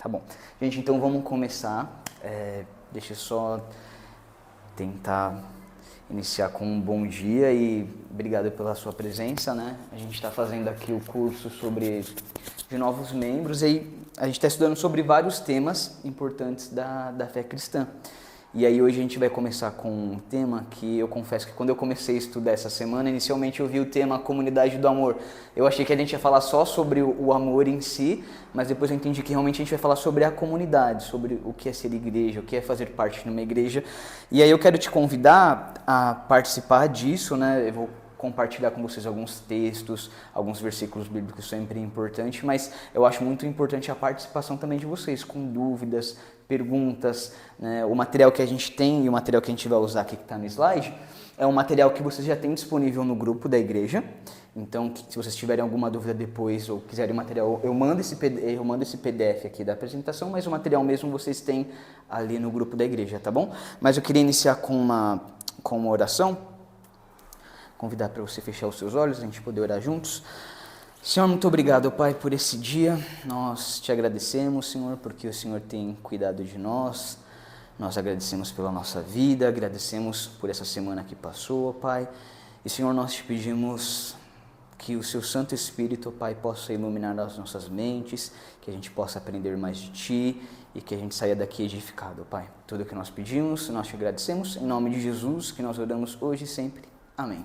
Tá bom. Gente, então vamos começar. Deixa eu só tentar iniciar com um bom dia e obrigado pela sua presença, né? A gente está fazendo aqui o curso de novos membros e a gente está estudando sobre vários temas importantes da fé cristã. E aí hoje a gente vai começar com um tema que eu confesso que quando eu comecei a estudar essa semana, inicialmente eu vi o tema Comunidade do Amor. Eu achei que a gente ia falar só sobre o amor em si, mas depois eu entendi que realmente a gente vai falar sobre a comunidade, sobre o que é ser igreja, o que é fazer parte de uma igreja. E aí eu quero te convidar a participar disso, né? Eu vou compartilhar com vocês alguns textos, alguns versículos bíblicos sempre importantes, mas eu acho muito importante a participação também de vocês, com dúvidas, perguntas, né? O material que a gente tem e o material que a gente vai usar aqui que está no slide é um material que vocês já têm disponível no grupo da igreja. Então, se vocês tiverem alguma dúvida depois ou quiserem material, eu mando esse PDF aqui da apresentação, mas o material mesmo vocês têm ali no grupo da igreja, tá bom? Mas eu queria iniciar com uma oração, convidar para você fechar os seus olhos, a gente poder orar juntos. Senhor, muito obrigado, Pai, por esse dia. Nós te agradecemos, Senhor, porque o Senhor tem cuidado de nós. Nós agradecemos pela nossa vida, agradecemos por essa semana que passou, Pai. E, Senhor, nós te pedimos que o seu Santo Espírito, Pai, possa iluminar as nossas mentes, que a gente possa aprender mais de Ti e que a gente saia daqui edificado, Pai. Tudo o que nós pedimos, nós te agradecemos. Em nome de Jesus, que nós oramos hoje e sempre. Amém.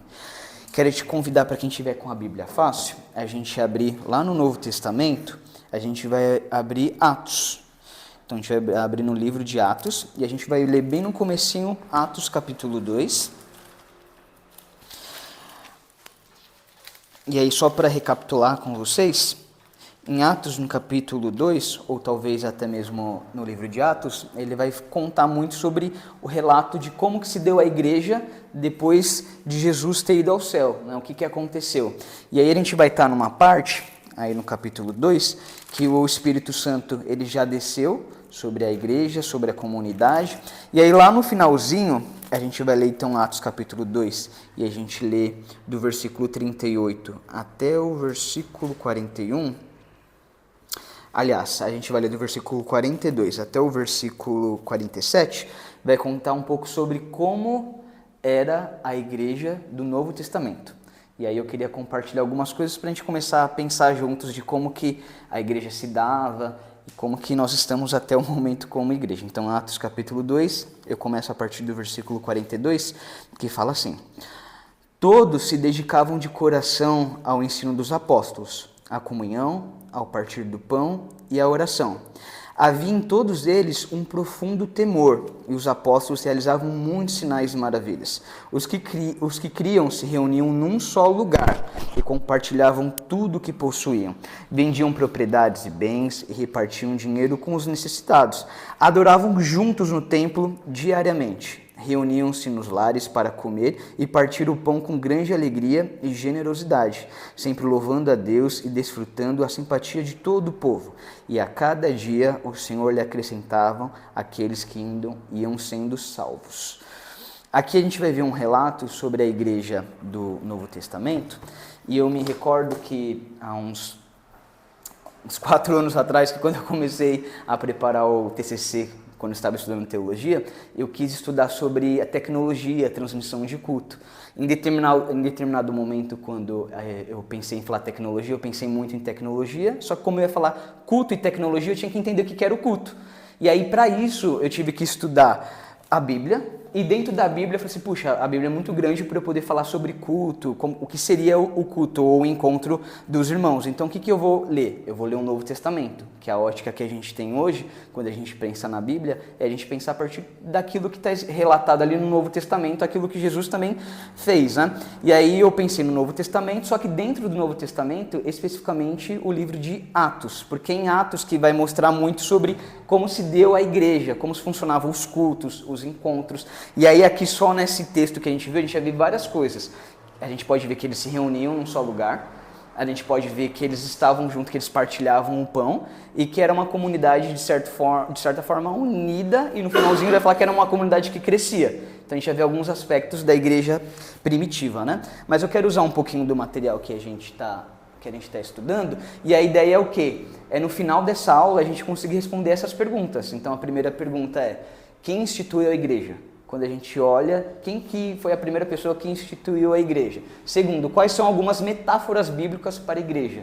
Quero te convidar para quem estiver com a Bíblia fácil, a gente abrir lá no Novo Testamento, a gente vai abrir Atos. Então a gente vai abrir no livro de Atos e a gente vai ler bem no comecinho Atos capítulo 2. E aí só para recapitular com vocês, em Atos no capítulo 2, ou talvez até mesmo no livro de Atos, ele vai contar muito sobre o relato de como que se deu a igreja depois de Jesus ter ido ao céu, né? O que aconteceu. E aí a gente vai estar numa parte, aí no capítulo 2, que o Espírito Santo ele já desceu sobre a igreja, sobre a comunidade, e aí lá no finalzinho, a gente vai ler então Atos capítulo 2, e a gente lê do versículo 38 até o versículo 41, aliás, a gente vai ler do versículo 42 até o versículo 47, vai contar um pouco sobre como era a igreja do Novo Testamento. E aí eu queria compartilhar algumas coisas para a gente começar a pensar juntos de como que a igreja se dava e como que nós estamos até o momento como igreja. Então, Atos capítulo 2, eu começo a partir do versículo 42, que fala assim: Todos se dedicavam de coração ao ensino dos apóstolos, à comunhão, ao partir do pão e à oração. Havia em todos eles um profundo temor, e os apóstolos realizavam muitos sinais e maravilhas. Os que criam se reuniam num só lugar e compartilhavam tudo o que possuíam. Vendiam propriedades e bens e repartiam dinheiro com os necessitados. Adoravam juntos no templo diariamente. Reuniam-se nos lares para comer e partir o pão com grande alegria e generosidade, sempre louvando a Deus e desfrutando a simpatia de todo o povo. E a cada dia o Senhor lhe acrescentavam aqueles que iam sendo salvos. Aqui a gente vai ver um relato sobre a igreja do Novo Testamento, e eu me recordo que há uns 4 anos atrás, que quando eu comecei a preparar o TCC, quando eu estava estudando teologia, eu quis estudar sobre a tecnologia, a transmissão de culto. Em determinado momento, quando eu pensei em falar tecnologia, eu pensei muito em tecnologia, só que como eu ia falar culto e tecnologia, eu tinha que entender o que era o culto. E aí, para isso, eu tive que estudar a Bíblia, e dentro da Bíblia eu falei assim, puxa, a Bíblia é muito grande para eu poder falar sobre culto, o que seria o culto ou o encontro dos irmãos. Então o que eu vou ler? Eu vou ler o Novo Testamento, que é a ótica que a gente tem hoje, quando a gente pensa na Bíblia, é a gente pensar a partir daquilo que está relatado ali no Novo Testamento, aquilo que Jesus também fez, né? E aí eu pensei no Novo Testamento, só que dentro do Novo Testamento, especificamente o livro de Atos, porque é em Atos que vai mostrar muito sobre como se deu a igreja, como funcionavam os cultos, os encontros. E aí aqui só nesse texto que a gente viu, a gente vai ver várias coisas. A gente pode ver que eles se reuniam num só lugar, a gente pode ver que eles estavam juntos, que eles partilhavam o pão e que era uma comunidade de certa forma unida, e no finalzinho vai falar que era uma comunidade que crescia. Então a gente vai ver alguns aspectos da igreja primitiva, né? Mas eu quero usar um pouquinho do material que a gente que a gente está estudando, e a ideia é o quê? É no final dessa aula a gente conseguir responder essas perguntas. Então a primeira pergunta é: quem instituiu a igreja? Quando a gente olha, quem que foi a primeira pessoa que instituiu a igreja? Segundo, quais são algumas metáforas bíblicas para a igreja?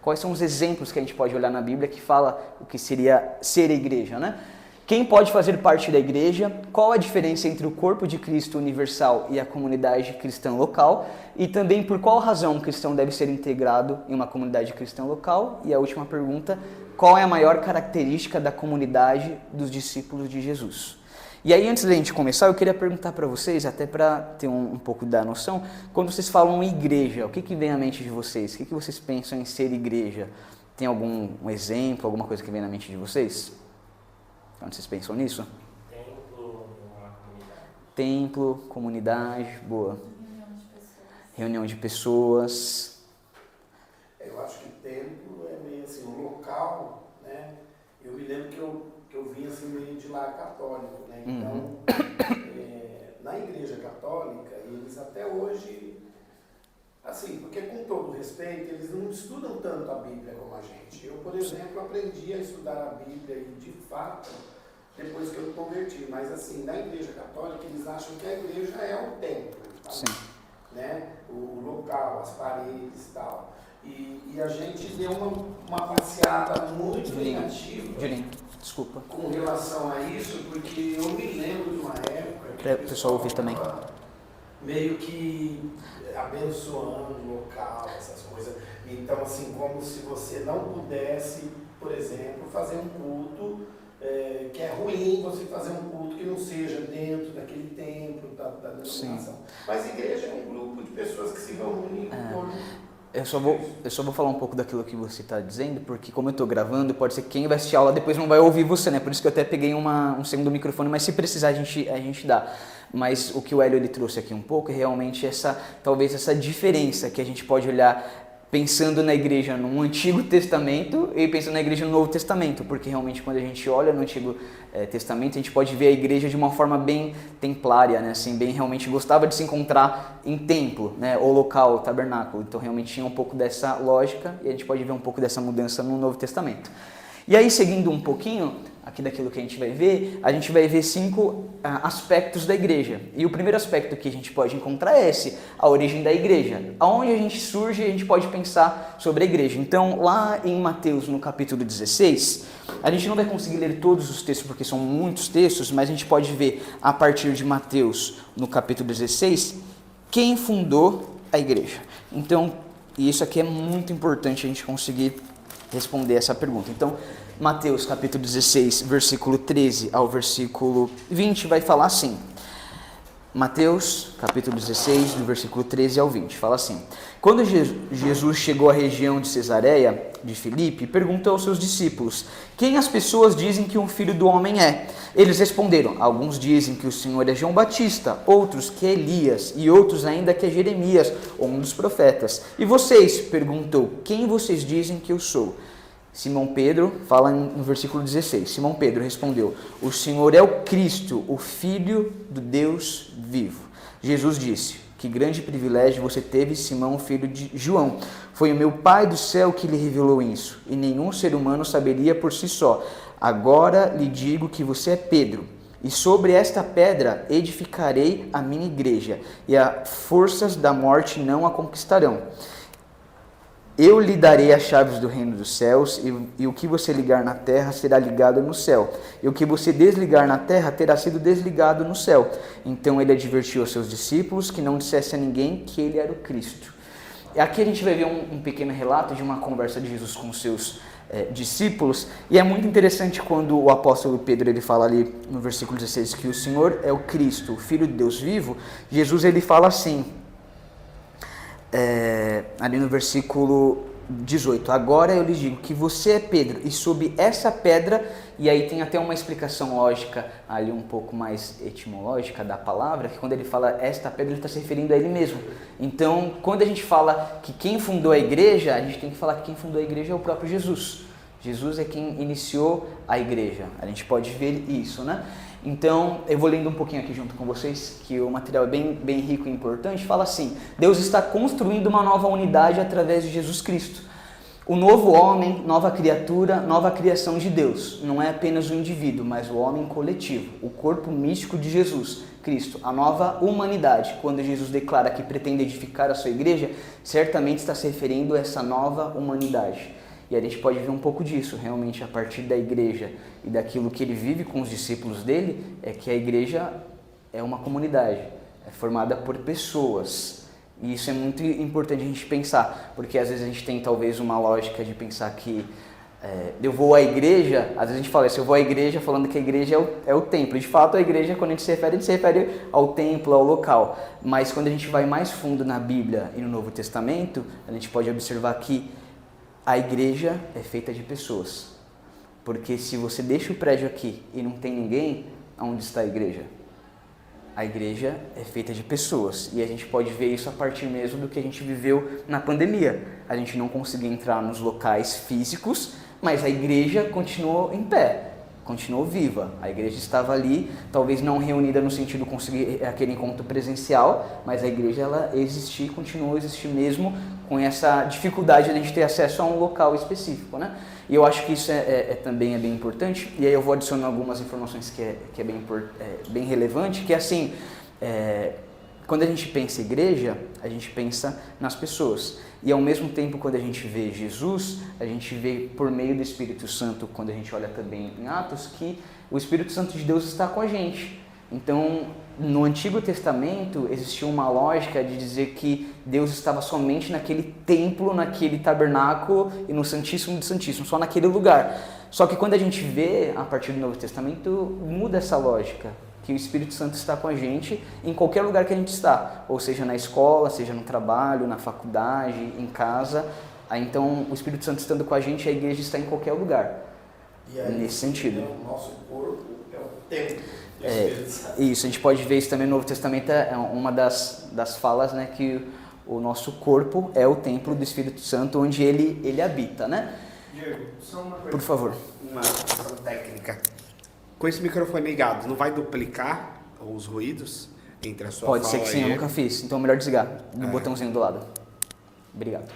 Quais são os exemplos que a gente pode olhar na Bíblia que fala o que seria ser a igreja, né? Quem pode fazer parte da igreja? Qual a diferença entre o corpo de Cristo universal e a comunidade cristã local? E também por qual razão um cristão deve ser integrado em uma comunidade cristã local? E a última pergunta: qual é a maior característica da comunidade dos discípulos de Jesus? E aí, antes da gente começar, eu queria perguntar para vocês, até para ter um pouco da noção, quando vocês falam igreja, o que vem à mente de vocês? O que vocês pensam em ser igreja? Tem algum exemplo, alguma coisa que vem na mente de vocês? Quando vocês pensam nisso? Templo, uma comunidade. Templo, comunidade, boa. Reunião de pessoas. Eu acho que templo é meio assim, um local, né? Eu me lembro que eu vim assim meio de lar católico, né? Então, na igreja católica, eles até hoje, assim, porque com todo respeito, eles não estudam tanto a Bíblia como a gente. Eu, por exemplo, aprendi a estudar a Bíblia e, de fato, depois que eu me converti, mas assim, na igreja católica, eles acham que a igreja é o templo, tá? Sim. Né? O local, as paredes e tal. E a gente deu uma passeada muito negativa desculpa. com relação a isso, porque eu me lembro de uma época que o pessoal ouvir também. Meio que abençoando o local, essas coisas. Então, assim, como se você não pudesse, por exemplo, fazer um culto, que é ruim você fazer um culto que não seja dentro daquele templo, da denominação. Mas a igreja é um grupo de pessoas que se reúnem em torno. Eu só vou falar um pouco daquilo que você está dizendo, porque como eu estou gravando, pode ser que quem vai assistir a aula depois não vai ouvir você, né? Por isso que eu até peguei um segundo microfone, mas se precisar a gente dá. Mas o que o Hélio ele trouxe aqui um pouco é realmente talvez essa diferença que a gente pode olhar pensando na igreja no Antigo Testamento e pensando na igreja no Novo Testamento, porque realmente quando a gente olha no Antigo Testamento, a gente pode ver a igreja de uma forma bem templária, né? Assim, bem realmente gostava de se encontrar em templo, né? Ou local, tabernáculo. Então realmente tinha um pouco dessa lógica e a gente pode ver um pouco dessa mudança no Novo Testamento. E aí, seguindo um pouquinho aqui daquilo que a gente vai ver 5 aspectos da igreja. E o primeiro aspecto que a gente pode encontrar é a origem da igreja. Aonde a gente surge, a gente pode pensar sobre a igreja. Então, lá em Mateus, no capítulo 16, a gente não vai conseguir ler todos os textos, porque são muitos textos, mas a gente pode ver, a partir de Mateus, no capítulo 16, quem fundou a igreja. Então, isso aqui é muito importante a gente conseguir responder essa pergunta. Então, Mateus capítulo 16, versículo 13 ao versículo 20 vai falar assim. Mateus capítulo 16, do versículo 13 ao 20, fala assim: Quando Jesus chegou à região de Cesareia de Filipe, perguntou aos seus discípulos: Quem as pessoas dizem que o Filho do Homem é? Eles responderam: Alguns dizem que o Senhor é João Batista, outros que é Elias, e outros ainda que é Jeremias, ou um dos profetas. E vocês? Perguntou: Quem vocês dizem que eu sou? Simão Pedro fala no versículo 16. Simão Pedro respondeu: O Senhor é o Cristo, o Filho do Deus vivo. Jesus disse: Que grande privilégio você teve, Simão, filho de João. Foi o meu Pai do céu que lhe revelou isso, e nenhum ser humano saberia por si só. Agora lhe digo que você é Pedro, e sobre esta pedra edificarei a minha igreja, e as forças da morte não a conquistarão. Eu lhe darei as chaves do reino dos céus, e o que você ligar na terra será ligado no céu, e o que você desligar na terra terá sido desligado no céu. Então ele advertiu aos seus discípulos que não dissesse a ninguém que ele era o Cristo. Aqui a gente vai ver um pequeno relato de uma conversa de Jesus com os seus discípulos, e é muito interessante quando o apóstolo Pedro ele fala ali no versículo 16 que o Senhor é o Cristo, o Filho de Deus vivo. Jesus ele fala assim, ali no versículo 18: Agora eu lhes digo que você é Pedro, e sob essa pedra, e aí tem até uma explicação lógica ali um pouco mais etimológica da palavra, que quando ele fala esta pedra, ele está se referindo a ele mesmo. Então, quando a gente fala que quem fundou a igreja, a gente tem que falar que quem fundou a igreja é o próprio Jesus. Jesus é quem iniciou a igreja. A gente pode ver isso, né? Então, eu vou lendo um pouquinho aqui junto com vocês, que o material é bem rico e importante. Fala assim: Deus está construindo uma nova unidade através de Jesus Cristo. O novo homem, nova criatura, nova criação de Deus. Não é apenas o indivíduo, mas o homem coletivo, o corpo místico de Jesus Cristo, a nova humanidade. Quando Jesus declara que pretende edificar a sua igreja, certamente está se referindo a essa nova humanidade. E a gente pode ver um pouco disso, realmente, a partir da igreja e daquilo que ele vive com os discípulos dele, é que a igreja é uma comunidade, é formada por pessoas. E isso é muito importante a gente pensar, porque às vezes a gente tem talvez uma lógica de pensar que eu vou à igreja, às vezes a gente fala isso, eu vou à igreja falando que a igreja é o templo. De fato, a igreja, quando a gente se refere ao templo, ao local. Mas quando a gente vai mais fundo na Bíblia e no Novo Testamento, a gente pode observar que a igreja é feita de pessoas, porque se você deixa o prédio aqui e não tem ninguém, onde está a igreja? A igreja é feita de pessoas, e a gente pode ver isso a partir mesmo do que a gente viveu na pandemia. A gente não conseguia entrar nos locais físicos, mas a igreja continuou em pé, continuou viva. A igreja estava ali, talvez não reunida no sentido de conseguir aquele encontro presencial, mas a igreja ela existia e continuou a existir mesmo com essa dificuldade de a gente ter acesso a um local específico, né? E eu acho que isso também é bem importante, e aí eu vou adicionar algumas informações que é bem relevante, que é assim, quando a gente pensa em igreja, a gente pensa nas pessoas. E ao mesmo tempo, quando a gente vê Jesus, a gente vê por meio do Espírito Santo, quando a gente olha também em Atos, que o Espírito Santo de Deus está com a gente. Então, no Antigo Testamento, existia uma lógica de dizer que Deus estava somente naquele templo, naquele tabernáculo e no Santíssimo do Santíssimo, só naquele lugar. Só que quando a gente vê, a partir do Novo Testamento, muda essa lógica, que o Espírito Santo está com a gente em qualquer lugar que a gente está, ou seja, na escola, seja no trabalho, na faculdade, em casa. Então, o Espírito Santo estando com a gente, a igreja está em qualquer lugar, e aí, nesse sentido. O nosso corpo é o templo. Isso, a gente pode ver isso também no Novo Testamento, é uma das falas, né, que o nosso corpo é o templo do Espírito Santo, onde ele habita, né? Diego, só uma coisa. Por favor. Uma questão técnica. Com esse microfone ligado, não vai duplicar os ruídos entre a sua Pode fala ser que sim, e eu ele? nunca fiz, então é melhor desligar no botãozinho do lado. Obrigado.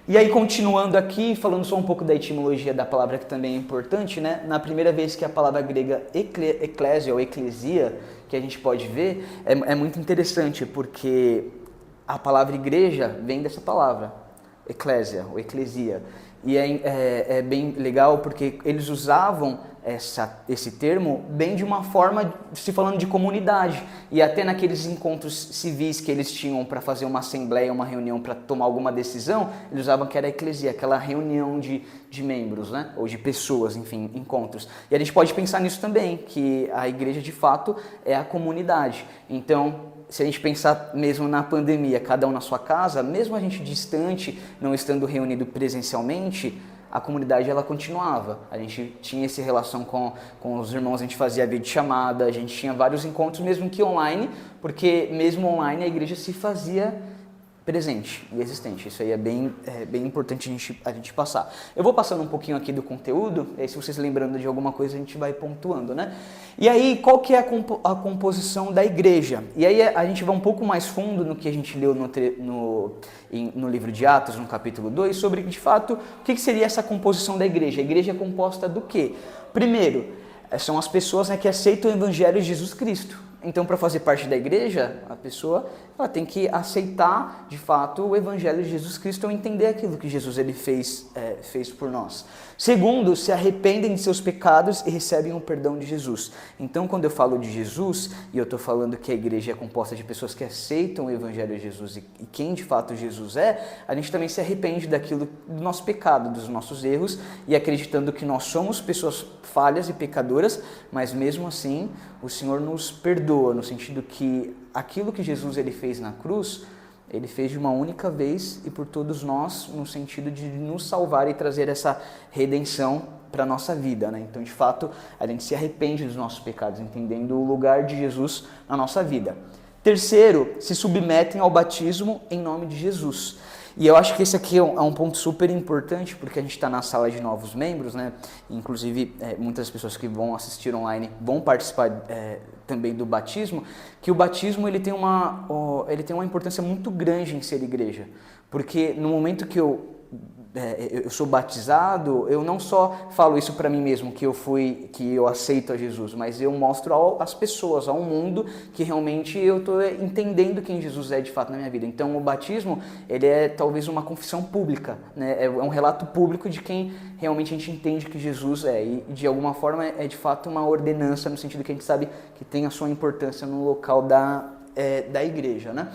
E aí, continuando aqui, falando só um pouco da etimologia da palavra, que também é importante, né? Na primeira vez que a palavra grega eclésia ou eclesia, que a gente pode ver, é muito interessante, porque a palavra igreja vem dessa palavra, eclésia ou eclesia. E é bem legal porque eles usavam esse termo bem de uma forma, se falando de comunidade. E até naqueles encontros civis que eles tinham para fazer uma assembleia, uma reunião para tomar alguma decisão, eles usavam que era a eclesia, aquela reunião de membros, né? Ou de pessoas, enfim, encontros. E a gente pode pensar nisso também, que a igreja de fato é a comunidade. Então, se a gente pensar mesmo na pandemia, cada um na sua casa, mesmo a gente distante, não estando reunido presencialmente, a comunidade ela continuava. A gente tinha essa relação com os irmãos, a gente fazia videochamada, a gente tinha vários encontros, mesmo que online, porque mesmo online a igreja se fazia presente e existente. Isso aí é bem importante a gente passar. Eu vou passando um pouquinho aqui do conteúdo, e aí se vocês lembrando de alguma coisa a gente vai pontuando, né? E aí, qual que é a composição da igreja? E aí a gente vai um pouco mais fundo no que a gente leu no livro de Atos, no capítulo 2, sobre, de fato, o que seria essa composição da igreja. A igreja é composta do quê? Primeiro, são as pessoas, né, que aceitam o evangelho de Jesus Cristo. Então, para fazer parte da igreja, a pessoa ela tem que aceitar, de fato, o evangelho de Jesus Cristo ou entender aquilo que Jesus ele fez por nós. Segundo, se arrependem de seus pecados e recebem o perdão de Jesus. Então, quando eu falo de Jesus, e eu estou falando que a igreja é composta de pessoas que aceitam o evangelho de Jesus e quem de fato Jesus a gente também se arrepende do nosso pecado, dos nossos erros, e acreditando que nós somos pessoas falhas e pecadoras, mas mesmo assim o Senhor nos perdoa, no sentido que aquilo que Jesus ele fez na cruz, ele fez de uma única vez e por todos nós, no sentido de nos salvar e trazer essa redenção para a nossa vida, né? Então, de fato, a gente se arrepende dos nossos pecados, entendendo o lugar de Jesus na nossa vida. Terceiro, se submetem ao batismo em nome de Jesus. E eu acho que esse aqui é um ponto super importante, porque a gente está na sala de novos membros, né? Inclusive, muitas pessoas que vão assistir online vão participar também do batismo, que o batismo ele tem uma importância muito grande em ser igreja, porque no momento que eu sou batizado, eu não só falo isso para mim mesmo, que eu aceito a Jesus, mas eu mostro às pessoas, ao mundo, que realmente eu estou entendendo quem Jesus é de fato na minha vida. Então o batismo, ele é talvez uma confissão pública, né? É um relato público de quem realmente a gente entende que Jesus é, e de alguma forma é de fato uma ordenança, no sentido que a gente sabe que tem a sua importância no local da igreja, né?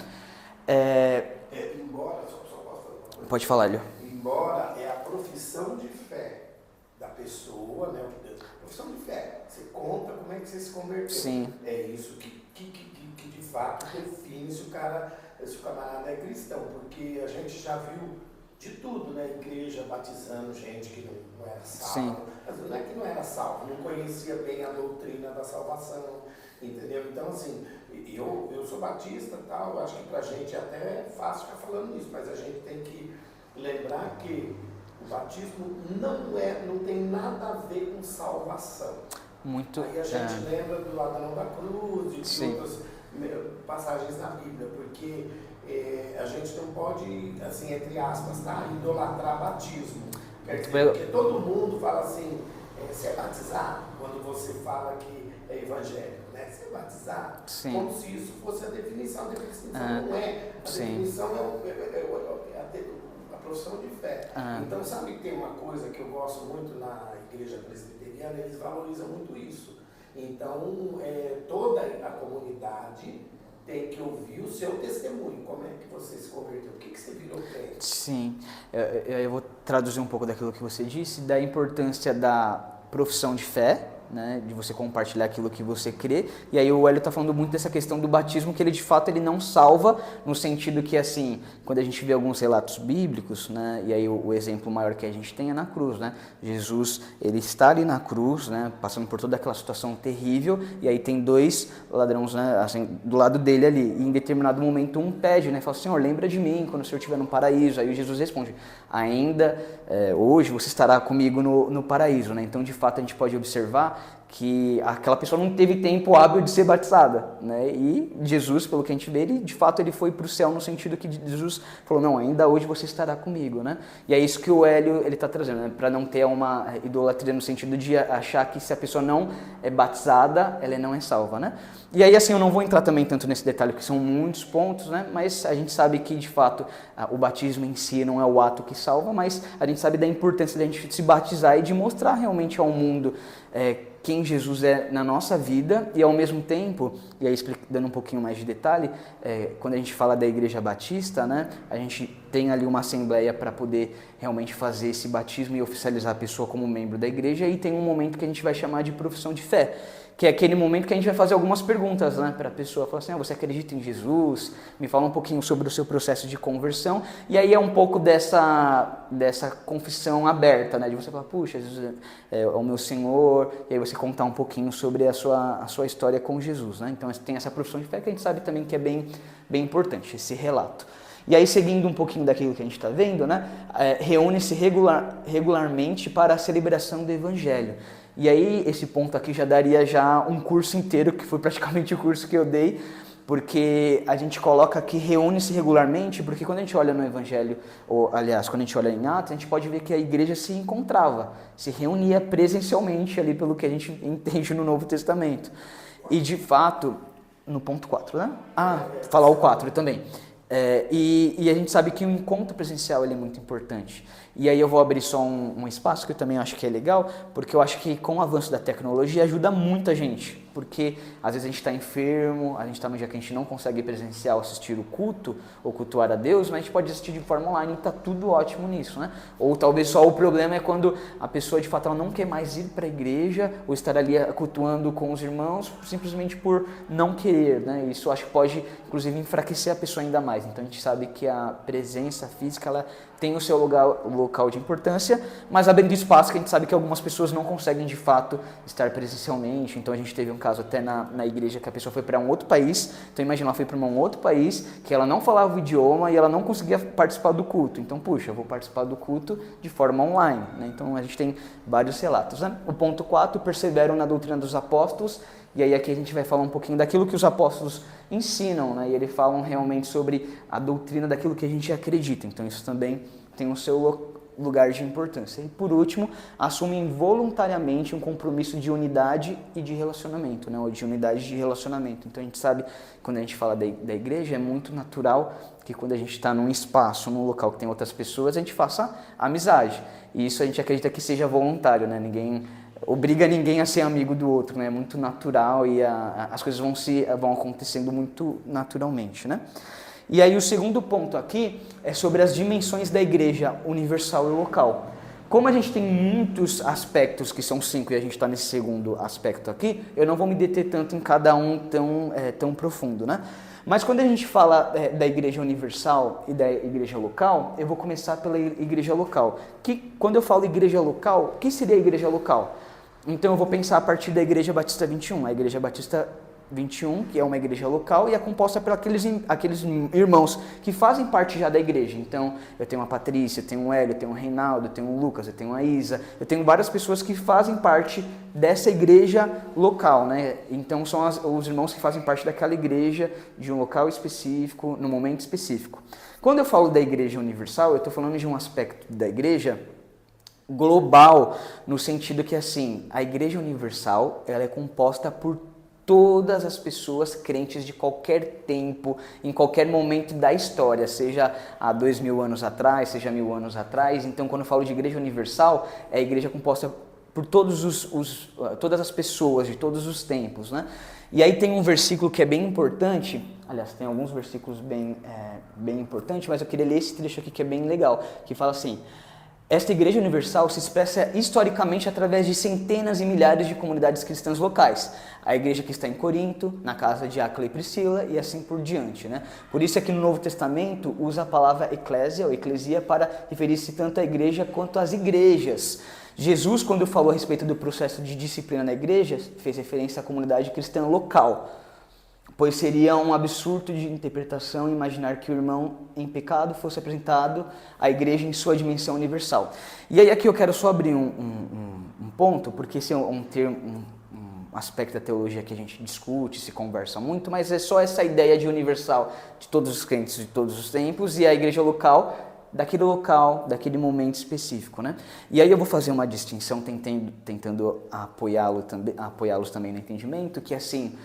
Embora, só posso falar uma coisa? Pode falar, Lio. Embora é a profissão de fé da pessoa, né? Profissão de fé. Você conta como é que você se converteu. Sim. É isso que de fato define se o camarada é cristão, porque a gente já viu de tudo, né? Igreja batizando gente que não era salva. Não é que não era salva, não conhecia bem a doutrina da salvação, entendeu? Então, assim, eu sou batista e tal, acho que pra gente é até fácil ficar falando isso, mas a gente tem que lembrar que o batismo não tem nada a ver com salvação. Muito. Aí a gente lembra do Adão da Cruz e de outras passagens na Bíblia, porque a gente não pode, assim, entre aspas, idolatrar batismo. Quer dizer, porque todo mundo fala assim, você é batizado, quando você fala que é evangélico, né? Você é batizado, como se isso fosse a definição. A definição não é. A definição é a profissão de fé. Então, sabe que tem uma coisa que eu gosto muito na igreja presbiteriana, eles valorizam muito isso. Então, toda a comunidade tem que ouvir o seu testemunho. Como é que você se converteu? Por que você virou crente? Sim, eu vou traduzir um pouco daquilo que você disse, da importância da profissão de fé, né, de você compartilhar aquilo que você crê. E aí o Hélio está falando muito dessa questão do batismo, que ele de fato ele não salva, no sentido que, assim, quando a gente vê alguns relatos bíblicos, né, e aí o exemplo maior que a gente tem é na cruz, né? Jesus, ele está ali na cruz, né, passando por toda aquela situação terrível, e aí tem dois ladrões, né, assim, do lado dele ali, e em determinado momento um pede, né, fala: Senhor, lembra de mim quando o Senhor estiver no paraíso. Aí Jesus responde: ainda hoje você estará comigo no paraíso, né? Então, de fato, a gente pode observar que aquela pessoa não teve tempo hábil de ser batizada, né? E Jesus, pelo que a gente vê, ele, de fato, ele foi para o céu no sentido que Jesus falou: não, ainda hoje você estará comigo, né? E é isso que o Hélio ele está trazendo, né? Para não ter uma idolatria no sentido de achar que se a pessoa não é batizada, ela não é salva, né? E aí, assim, eu não vou entrar também tanto nesse detalhe, porque são muitos pontos, né? Mas a gente sabe que, de fato, o batismo em si não é o ato que salva, mas a gente sabe da importância de a gente se batizar e de mostrar realmente ao mundo quem Jesus é na nossa vida, e ao mesmo tempo, e aí dando um pouquinho mais de detalhe, quando a gente fala da Igreja Batista, né, a gente tem ali uma assembleia para poder realmente fazer esse batismo e oficializar a pessoa como membro da igreja, e tem um momento que a gente vai chamar de profissão de fé, que é aquele momento que a gente vai fazer algumas perguntas, né, para a pessoa. Falar assim: você acredita em Jesus? Me fala um pouquinho sobre o seu processo de conversão. E aí é um pouco dessa confissão aberta, né, de você falar: puxa, Jesus é o meu Senhor, e aí você contar um pouquinho sobre a sua história com Jesus, né? Então tem essa profissão de fé que a gente sabe também que é bem importante, esse relato. E aí, seguindo um pouquinho daquilo que a gente está vendo, né, reúne-se regularmente para a celebração do Evangelho. E aí, esse ponto aqui já daria um curso inteiro, que foi praticamente o curso que eu dei, porque a gente coloca que reúne-se regularmente, porque quando a gente olha no Evangelho, ou aliás, quando a gente olha em Atos, a gente pode ver que a igreja se encontrava, se reunia presencialmente ali, pelo que a gente entende no Novo Testamento. E de fato, no ponto 4, né? Falar o 4 também. E a gente sabe que o encontro presencial ele é muito importante. E aí eu vou abrir só um espaço que eu também acho que é legal, porque eu acho que com o avanço da tecnologia ajuda muita gente. Porque às vezes a gente está enfermo, a gente está num dia que a gente não consegue presencial assistir o culto ou cultuar a Deus, mas a gente pode assistir de forma online e está tudo ótimo nisso, né? Ou talvez só o problema é quando a pessoa de fato ela não quer mais ir para a igreja ou estar ali cultuando com os irmãos simplesmente por não querer, né? Isso acho que pode inclusive enfraquecer a pessoa ainda mais. Então a gente sabe que a presença física ela tem o seu local de importância, mas abrindo espaço que a gente sabe que algumas pessoas não conseguem de fato estar presencialmente. Então a gente teve um caso até na igreja que a pessoa foi para um outro país, então imagina, ela foi para um outro país que ela não falava o idioma e ela não conseguia participar do culto. Então, puxa, eu vou participar do culto de forma online, né? Então a gente tem vários relatos, né? O ponto 4, perseveram na doutrina dos apóstolos. E aí aqui a gente vai falar um pouquinho daquilo que os apóstolos ensinam, né? E eles falam realmente sobre a doutrina daquilo que a gente acredita. Então isso também tem o seu lugar de importância. E por último, assumem voluntariamente um compromisso de unidade e de relacionamento, né? Ou de unidade de relacionamento. Então a gente sabe, quando a gente fala da igreja, é muito natural que quando a gente está num espaço, num local que tem outras pessoas, a gente faça amizade. E isso a gente acredita que seja voluntário, né? Ninguém obriga ninguém a ser amigo do outro, né? É muito natural e as coisas vão acontecendo muito naturalmente, né? E aí o segundo ponto aqui é sobre as dimensões da igreja universal e local. Como a gente tem muitos aspectos, que são 5, e a gente está nesse segundo aspecto aqui, eu não vou me deter tanto em cada um tão profundo, né? Mas quando a gente fala da igreja universal e da igreja local, eu vou começar pela igreja local. Quando eu falo igreja local, o que seria a igreja local? Então eu vou pensar a partir da Igreja Batista 21. A Igreja Batista 21, que é uma igreja local, e é composta por aqueles irmãos que fazem parte já da igreja. Então eu tenho a Patrícia, eu tenho o Hélio, eu tenho o Reinaldo, eu tenho o Lucas, eu tenho a Isa, eu tenho várias pessoas que fazem parte dessa igreja local, né? Então são os irmãos que fazem parte daquela igreja, de um local específico, no momento específico. Quando eu falo da igreja universal, eu estou falando de um aspecto da igreja global, no sentido que, assim, a Igreja Universal, ela é composta por todas as pessoas crentes de qualquer tempo, em qualquer momento da história, seja há 2000 anos atrás, seja 1000 anos atrás. Então, quando eu falo de Igreja Universal, é a igreja composta por todas as pessoas de todos os tempos, né? E aí tem um versículo que é bem importante, aliás, tem alguns versículos bem importantes, mas eu queria ler esse trecho aqui que é bem legal, que fala assim: esta igreja universal se expressa historicamente através de centenas e milhares de comunidades cristãs locais. A igreja que está em Corinto, na casa de Áquila e Priscila e assim por diante, né? Por isso é que no Novo Testamento usa a palavra eclésia ou eclesia para referir-se tanto à igreja quanto às igrejas. Jesus, quando falou a respeito do processo de disciplina na igreja, fez referência à comunidade cristã local, pois seria um absurdo de interpretação imaginar que o irmão em pecado fosse apresentado à igreja em sua dimensão universal. E aí aqui eu quero só abrir um ponto, porque esse é um aspecto da teologia que a gente discute, se conversa muito, mas é só essa ideia de universal de todos os crentes de todos os tempos e a igreja local, daquele momento específico, né? E aí eu vou fazer uma distinção tentando apoiá-los também no entendimento, que assim,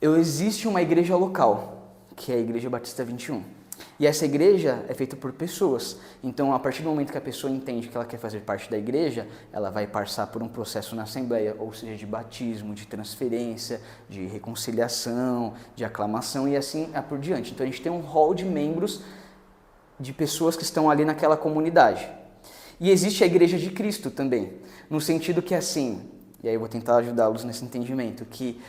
existe uma igreja local, que é a Igreja Batista 21. E essa igreja é feita por pessoas. Então, a partir do momento que a pessoa entende que ela quer fazer parte da igreja, ela vai passar por um processo na Assembleia, ou seja, de batismo, de transferência, de reconciliação, de aclamação e assim por diante. Então, a gente tem um hall de membros, de pessoas que estão ali naquela comunidade. E existe a Igreja de Cristo também, no sentido que assim, e aí eu vou tentar ajudá-los nesse entendimento, que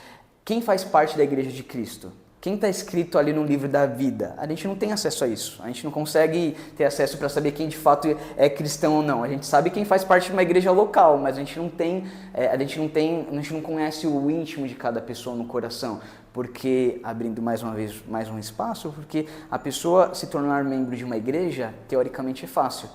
quem faz parte da Igreja de Cristo? Quem está escrito ali no livro da vida? A gente não tem acesso a isso. A gente não consegue ter acesso para saber quem de fato é cristão ou não. A gente sabe quem faz parte de uma igreja local, mas a gente não conhece o íntimo de cada pessoa no coração. Porque, abrindo mais uma vez mais um espaço, porque a pessoa se tornar membro de uma igreja, teoricamente é fácil.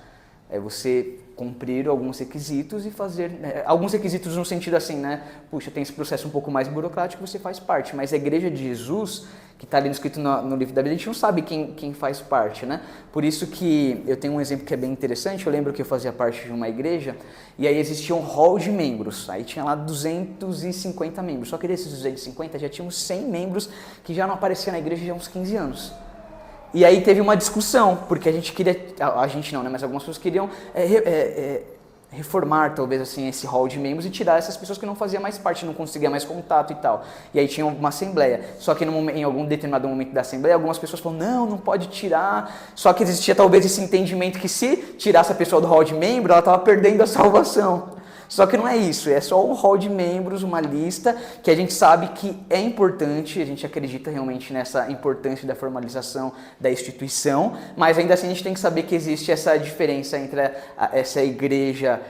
É você cumprir alguns requisitos e fazer... alguns requisitos no sentido assim, né? Puxa, tem esse processo um pouco mais burocrático, você faz parte. Mas a igreja de Jesus, que está ali escrito no livro da Bíblia, a gente não sabe quem faz parte, né? Por isso que eu tenho um exemplo que é bem interessante. Eu lembro que eu fazia parte de uma igreja e aí existia um hall de membros. Aí tinha lá 250 membros. Só que desses 250 já tínhamos 100 membros que já não apareciam na igreja já há uns 15 anos. E aí teve uma discussão, porque a gente não, né, mas algumas pessoas queriam reformar, talvez assim, esse hall de membros e tirar essas pessoas que não faziam mais parte, não conseguiam mais contato e tal. E aí tinha uma assembleia. Só que em algum determinado momento da assembleia, algumas pessoas falaram, não pode tirar. Só que existia talvez esse entendimento que se tirasse a pessoa do hall de membro, ela estava perdendo a salvação. Só que não é isso, é só um hall de membros, uma lista que a gente sabe que é importante, a gente acredita realmente nessa importância da formalização da instituição, mas ainda assim a gente tem que saber que existe essa diferença entre essa igreja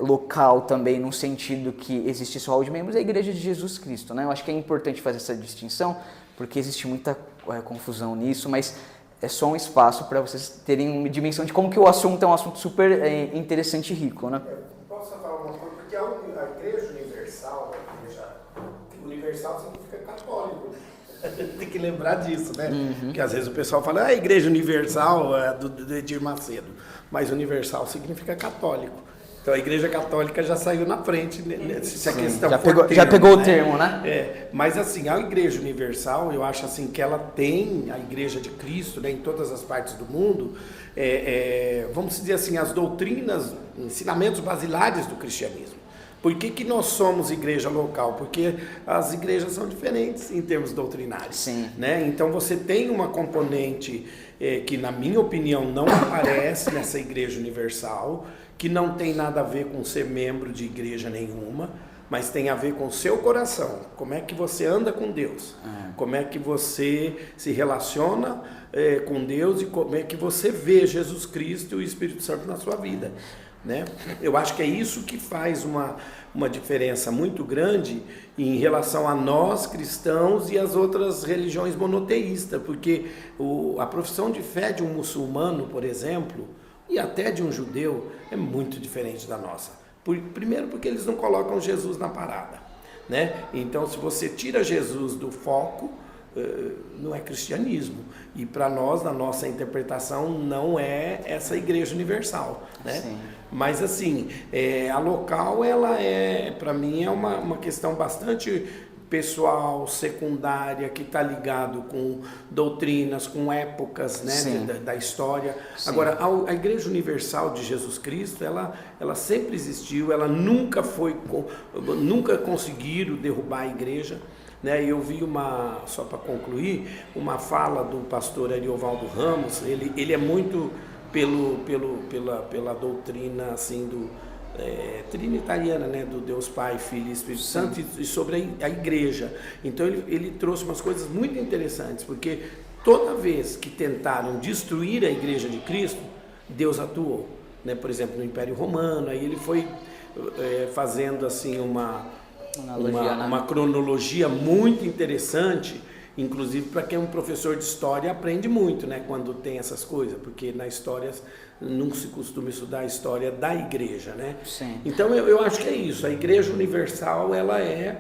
local também, no sentido que existe esse hall de membros, e a igreja de Jesus Cristo, né? Eu acho que é importante fazer essa distinção, porque existe muita confusão nisso, mas é só um espaço para vocês terem uma dimensão de como que o assunto é um assunto super interessante e rico, né? Posso falar uma coisa? Porque a igreja universal, universal significa católico. Tem que lembrar disso, né? Porque às vezes o pessoal fala, a igreja universal é do Edir Macedo, mas universal significa católico. Então a igreja católica já saiu na frente, se a questão já pegou o termo, né? Mas assim, a igreja universal, eu acho assim que ela tem, a igreja de Cristo, né, em todas as partes do mundo, vamos dizer assim, as doutrinas, ensinamentos basilares do cristianismo. Por que nós somos igreja local? Porque as igrejas são diferentes em termos doutrinários. Sim. Né? Então você tem uma componente que, na minha opinião, não aparece nessa igreja universal, que não tem nada a ver com ser membro de igreja nenhuma, mas tem a ver com o seu coração. Como é que você anda com Deus? Como é que você se relaciona com Deus e como é que você vê Jesus Cristo e o Espírito Santo na sua vida? Né? Eu acho que é isso que faz uma diferença muito grande em relação a nós cristãos e as outras religiões monoteístas, porque a profissão de fé de um muçulmano, por exemplo, e até de um judeu, é muito diferente da nossa. Primeiro porque eles não colocam Jesus na parada, né? Então, se você tira Jesus do foco, não é cristianismo. E para nós, na nossa interpretação, não é essa igreja universal, né? Sim. Mas assim, a local, ela para mim, é uma questão bastante pessoal, secundária, que está ligado com doutrinas, com épocas, né, da história. Sim. Agora, a Igreja Universal de Jesus Cristo, ela sempre existiu, ela nunca conseguiram derrubar a igreja. Né? Eu vi só para concluir, uma fala do pastor Ariovaldo Ramos, ele é muito pela doutrina assim, trinitariana, né, do Deus Pai, Filho e Espírito Santo, e sobre a igreja. Então ele trouxe umas coisas muito interessantes, porque toda vez que tentaram destruir a igreja de Cristo, Deus atuou, né? Por exemplo, no Império Romano, aí ele foi fazendo assim uma cronologia muito interessante, inclusive para quem é um professor de história aprende muito, né, quando tem essas coisas, porque na história não se costuma estudar a história da igreja, né? Sim. Então eu acho que é isso, a igreja universal ela é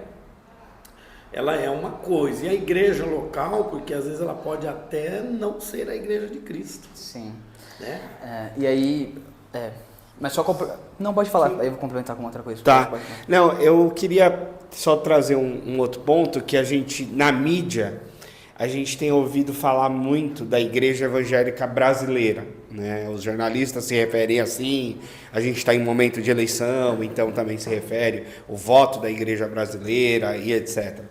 uma coisa, e a igreja local, porque às vezes ela pode até não ser a igreja de Cristo. Sim. Né? E aí, mas só não pode falar, aí eu vou complementar com outra coisa. Tá. Não, eu queria só trazer um outro ponto, que a gente, na mídia, a gente tem ouvido falar muito da igreja evangélica brasileira, né? Os jornalistas se referem assim, a gente está em momento de eleição, então também se refere o voto da igreja brasileira e etc.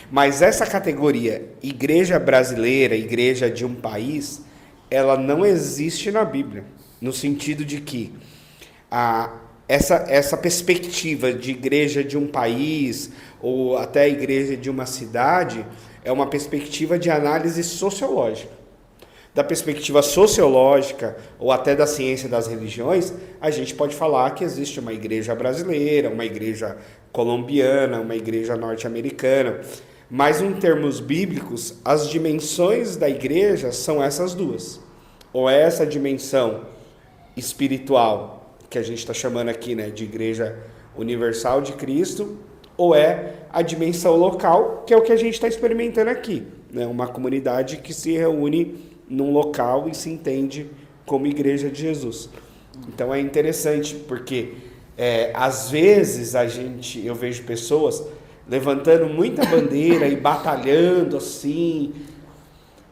Mas essa categoria, igreja brasileira, igreja de um país, ela não existe na Bíblia, no sentido de que essa perspectiva de igreja de um país ou até igreja de uma cidade é uma perspectiva de análise sociológica. Da perspectiva sociológica ou até da ciência das religiões, a gente pode falar que existe uma igreja brasileira, uma igreja colombiana, uma igreja norte-americana. Mas em termos bíblicos, as dimensões da igreja são essas duas. Ou é essa dimensão espiritual, que a gente está chamando aqui, né, de Igreja Universal de Cristo, ou é a dimensão local, que é o que a gente está experimentando aqui, né, uma comunidade que se reúne num local e se entende como Igreja de Jesus. Então é interessante, porque às vezes eu vejo pessoas levantando muita bandeira e batalhando assim,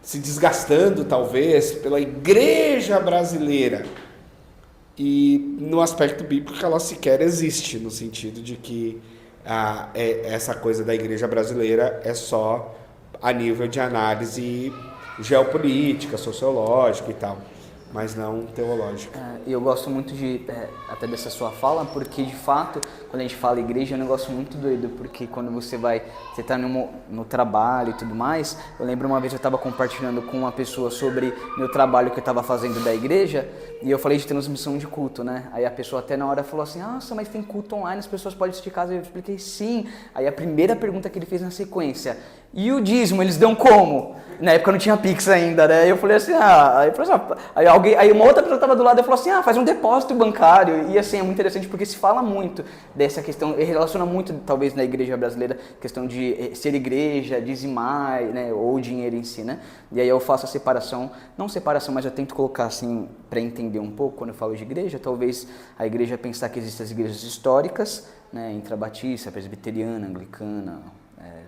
se desgastando talvez pela igreja brasileira. E no aspecto bíblico ela sequer existe, no sentido de que essa coisa da igreja brasileira é só a nível de análise geopolítica, sociológica e tal. mas não teológica. E eu gosto muito até dessa sua fala, porque de fato, quando a gente fala igreja, é um negócio muito doido, porque quando você está no trabalho e tudo mais, eu lembro uma vez eu estava compartilhando com uma pessoa sobre meu trabalho que eu estava fazendo da igreja, e eu falei de transmissão de culto, né? Aí a pessoa até na hora falou assim, nossa, mas tem culto online, as pessoas podem assistir de casa, eu expliquei sim. Aí a primeira pergunta que ele fez na sequência, e o dízimo, eles dão como? Na época não tinha Pix ainda, né? Eu falei assim, aí uma outra pessoa estava do lado e falou assim, faz um depósito bancário. E assim, é muito interessante porque se fala muito dessa questão, e relaciona muito, talvez, na igreja brasileira, questão de ser igreja, dizimar, né? Ou dinheiro em si, né? E aí eu faço a separação, não separação, mas eu tento colocar assim, para entender um pouco, quando eu falo de igreja, talvez a igreja pensar que existem as igrejas históricas, né? Intrabatista, presbiteriana, anglicana,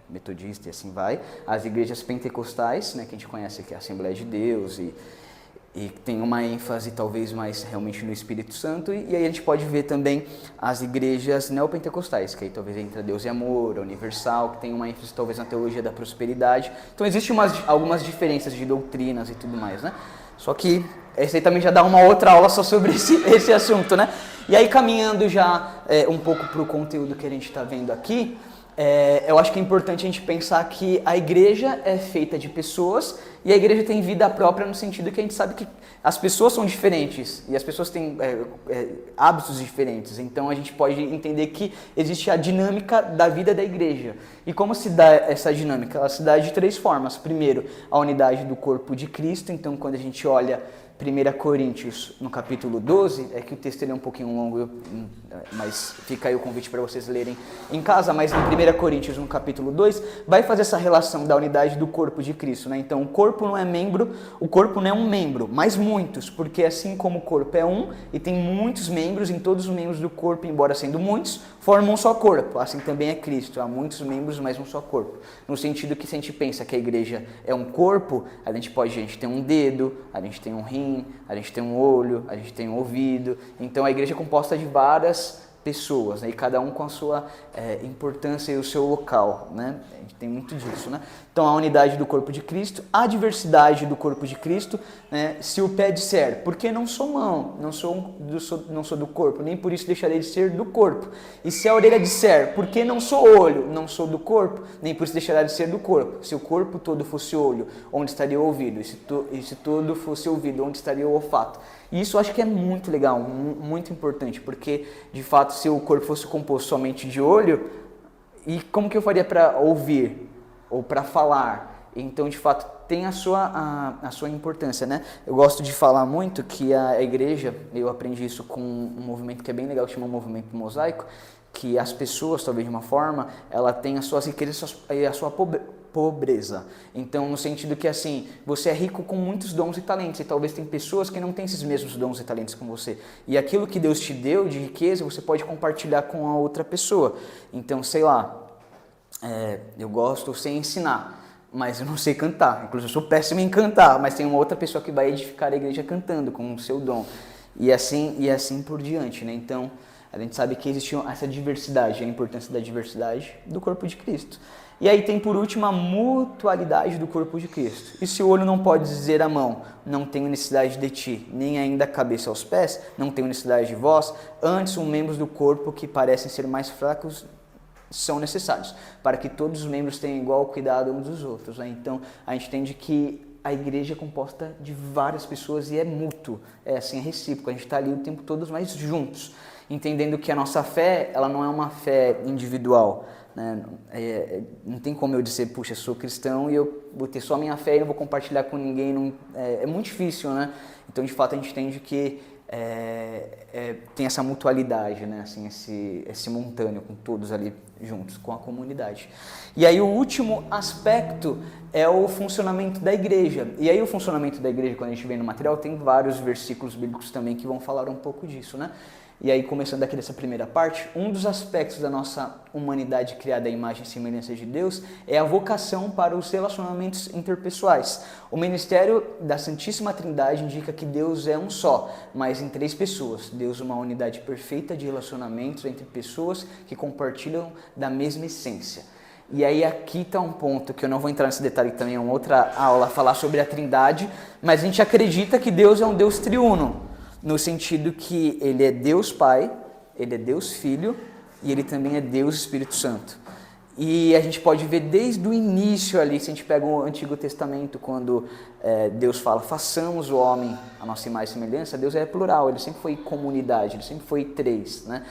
metodista e assim vai, as igrejas pentecostais, né, que a gente conhece aqui, a Assembleia de Deus, e tem uma ênfase talvez mais realmente no Espírito Santo, e aí a gente pode ver também as igrejas neopentecostais, que aí talvez entra Deus e Amor, a Universal, que tem uma ênfase talvez na teologia da prosperidade. Então existem algumas diferenças de doutrinas e tudo mais, né? Só que esse aí também já dá uma outra aula só sobre esse assunto, né? E aí caminhando já um pouco para o conteúdo que a gente está vendo aqui, eu acho que é importante a gente pensar que a igreja é feita de pessoas e a igreja tem vida própria no sentido que a gente sabe que as pessoas são diferentes e as pessoas têm hábitos diferentes. Então a gente pode entender que existe a dinâmica da vida da igreja. E como se dá essa dinâmica? Ela se dá de 3 formas. Primeiro, a unidade do corpo de Cristo. Então quando a gente olha 1 Coríntios, no capítulo 12, é que o texto ele é um pouquinho longo, mas fica aí o convite para vocês lerem em casa, mas em 1 Coríntios, no capítulo 2, vai fazer essa relação da unidade do corpo de Cristo, né? Então, o corpo não é um membro, mas muitos, porque assim como o corpo é um, e tem muitos membros, em todos os membros do corpo, embora sendo muitos, formam um só corpo, assim também é Cristo, há muitos membros, mas um só corpo. No sentido que se a gente pensa que a igreja é um corpo, a gente tem um dedo, a gente tem um rim, a gente tem um olho, a gente tem um ouvido. Então a igreja é composta de várias pessoas, né? E cada um com a sua importância e o seu local, né? A gente tem muito disso, né? Então a unidade do corpo de Cristo, a diversidade do corpo de Cristo, né? Se o pé disser, porque não sou mão, não sou do corpo, nem por isso deixarei de ser do corpo. E se a orelha disser, porque não sou olho, não sou do corpo, nem por isso deixará de ser do corpo. Se o corpo todo fosse olho, onde estaria o ouvido? E se todo fosse ouvido, onde estaria o olfato? E isso eu acho que é muito legal, muito importante, porque de fato se o corpo fosse composto somente de olho, e como que eu faria para ouvir ou para falar? Então de fato tem a sua importância, né? Eu gosto de falar muito que a igreja, eu aprendi isso com um movimento que é bem legal, que chama Movimento Mosaico, que as pessoas, talvez de uma forma, ela tem as suas riquezas e a sua pobreza. Então, no sentido que, assim, você é rico com muitos dons e talentos, e talvez tem pessoas que não têm esses mesmos dons e talentos com você. E aquilo que Deus te deu de riqueza, você pode compartilhar com a outra pessoa. Então, sei lá, eu sei ensinar, mas eu não sei cantar. Inclusive, eu sou péssimo em cantar, mas tem uma outra pessoa que vai edificar a igreja cantando com o seu dom. E assim por diante, né? Então, a gente sabe que existe essa diversidade, a importância da diversidade do corpo de Cristo. E aí tem por último a mutualidade do corpo de Cristo. E se o olho não pode dizer à mão, não tenho necessidade de ti, nem ainda a cabeça aos pés, não tenho necessidade de vós, antes os membros do corpo que parecem ser mais fracos são necessários, para que todos os membros tenham igual cuidado uns dos outros, né? Então a gente entende que a igreja é composta de várias pessoas e é mútuo, é recíproco, a gente está ali o tempo todo mais juntos, entendendo que a nossa fé, ela não é uma fé individual, né? Não tem como eu dizer, puxa, eu sou cristão e eu vou ter só a minha fé e não vou compartilhar com ninguém, é muito difícil, né? Então, de fato, a gente entende que tem essa mutualidade, né? Assim, esse simultâneo com todos ali juntos, com a comunidade. E aí o último aspecto é o funcionamento da igreja. E aí o funcionamento da igreja, quando a gente vê no material, tem vários versículos bíblicos também que vão falar um pouco disso, né? E aí, começando aqui dessa primeira parte, um dos aspectos da nossa humanidade criada à imagem e semelhança de Deus é a vocação para os relacionamentos interpessoais. O ministério da Santíssima Trindade indica que Deus é um só, mas em 3 pessoas. Deus é uma unidade perfeita de relacionamentos entre pessoas que compartilham da mesma essência. E aí aqui está um ponto que eu não vou entrar nesse detalhe, que também é uma outra aula, falar sobre a Trindade, mas a gente acredita que Deus é um Deus triuno, no sentido que Ele é Deus Pai, Ele é Deus Filho e Ele também é Deus Espírito Santo. E a gente pode ver desde o início ali, se a gente pega o Antigo Testamento, quando Deus fala, façamos o homem a nossa imagem e semelhança, Deus é plural, Ele sempre foi comunidade, Ele sempre foi três, né?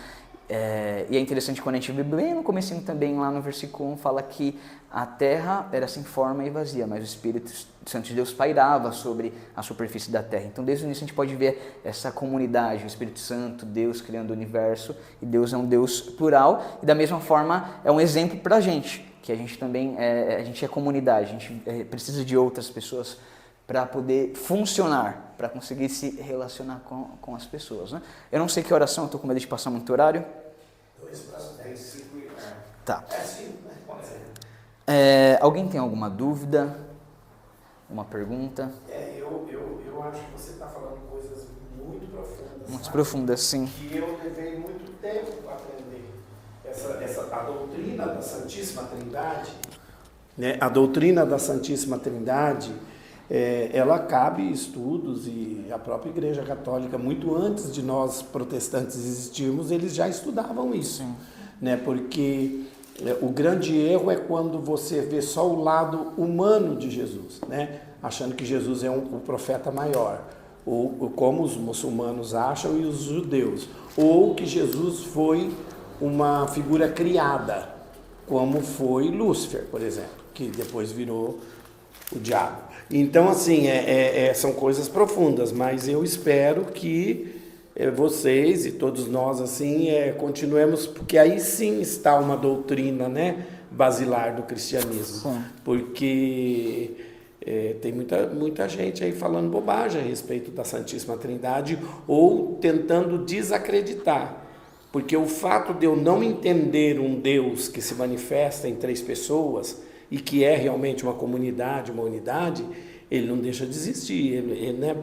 E é interessante quando a gente vê bem no comecinho também, lá no versículo 1, fala que a terra era sem forma e vazia, mas o Espírito Santo de Deus pairava sobre a superfície da terra. Então desde o início a gente pode ver essa comunidade, o Espírito Santo, Deus criando o universo, e Deus é um Deus plural, e da mesma forma é um exemplo pra gente, que a gente também a gente é comunidade, a gente precisa de outras pessoas para poder funcionar, para conseguir se relacionar com as pessoas, né? Eu não sei que oração, eu estou com medo de passar muito horário. 2 para 10, 5 e... Tá. É 5, né? Pode ser. Alguém tem alguma dúvida? Uma pergunta? Eu acho que você está falando coisas muito profundas. Muito sabe? profundas, sim. Que eu levei muito tempo para aprender. A doutrina da Santíssima Trindade, né? A doutrina da Santíssima Trindade, ela cabe estudos, e a própria Igreja Católica, muito antes de nós protestantes existirmos, eles já estudavam isso. Sim. Né? Porque o grande erro é quando você vê só o lado humano de Jesus, né? Achando que Jesus é o profeta maior, ou como os muçulmanos acham e os judeus, ou que Jesus foi uma figura criada, como foi Lúcifer, por exemplo, que depois virou o diabo. Então, assim, são coisas profundas, mas eu espero que vocês e todos nós, assim, continuemos, porque aí sim está uma doutrina, né, basilar do cristianismo. Sim. Porque tem muita gente aí falando bobagem a respeito da Santíssima Trindade ou tentando desacreditar. Porque o fato de eu não entender um Deus que se manifesta em 3 pessoas e que é realmente uma comunidade, uma unidade, ele não deixa de existir, né?